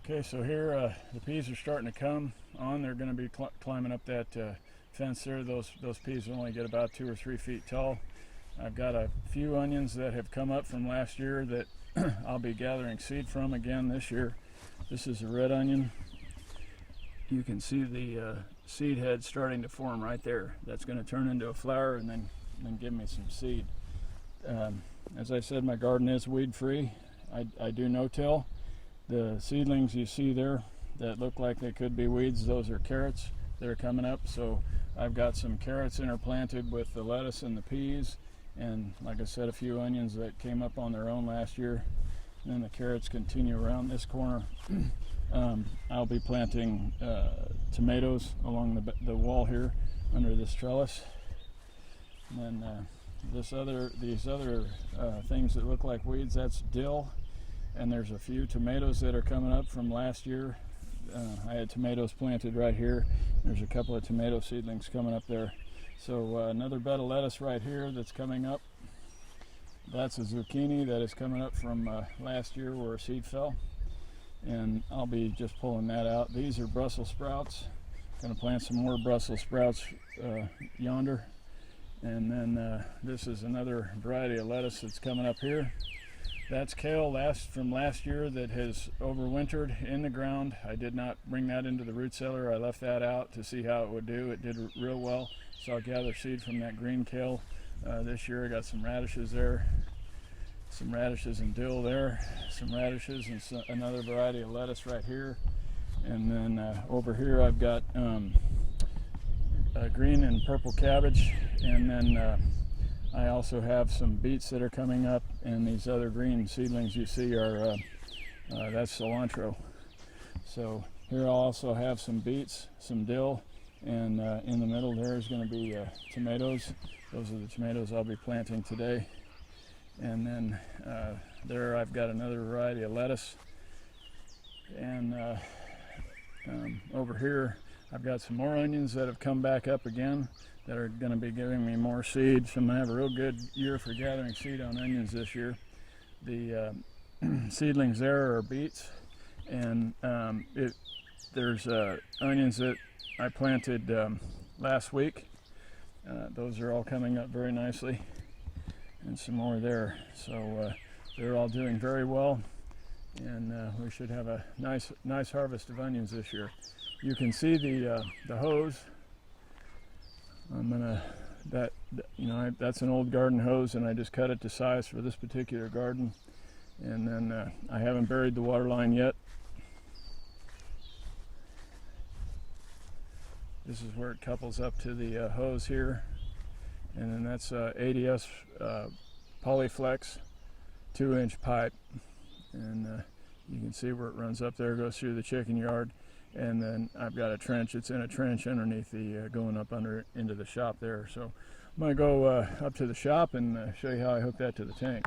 Okay, so here the peas are starting to come on. They're going to be climbing up that fence there. Those peas will only get about 2 or 3 feet tall. I've got a few onions that have come up from last year that I'll be gathering seed from again this year. This is a red onion. You can see the seed head starting to form right there. That's going to turn into a flower and then give me some seed. As I said, my garden is weed free. I do no-till. The seedlings you see there that look like they could be weeds, those are carrots that are coming up. So I've got some carrots interplanted with the lettuce and the peas, and like I said, a few onions that came up on their own last year. And then the carrots continue around this corner. I'll be planting tomatoes along the wall here under this trellis. And then these other things that look like weeds, that's dill. And there's a few tomatoes that are coming up from last year. I had tomatoes planted right here. There's a couple of tomato seedlings coming up there. So another bed of lettuce right here that's coming up. That's a zucchini that is coming up from last year where a seed fell. And I'll be just pulling that out. These are Brussels sprouts. Going to plant some more Brussels sprouts yonder. And then this is another variety of lettuce that's coming up here. That's kale from last year that has overwintered in the ground. I did not bring that into the root cellar. I left that out to see how it would do. It did real well. So I'll gather seed from that green kale this year. I got some radishes there, some radishes and dill there, some radishes and another variety of lettuce right here. And then over here I've got green and purple cabbage, and then I also have some beets that are coming up, and these other green seedlings you see are that's cilantro. So here I'll also have some beets, some dill, and in the middle there is going to be tomatoes. Those are the tomatoes I'll be planting today. And then there I've got another variety of lettuce. And over here I've got some more onions that have come back up again that are going to be giving me more seed. So I'm going to have a real good year for gathering seed on onions this year. The seedlings there are beets, and there's onions that I planted last week. Those are all coming up very nicely, and some more there. So they're all doing very well, and we should have a nice harvest of onions this year. You can see the hose. That's an old garden hose, and I just cut it to size for this particular garden. And then I haven't buried the water line yet. This is where it couples up to the hose here. And then that's ADS Polyflex 2-inch pipe. And you can see where it runs up there, goes through the chicken yard. And then I've got a trench. It's in a trench underneath the going up into the shop there. So I'm going to go up to the shop and show you how I hook that to the tank.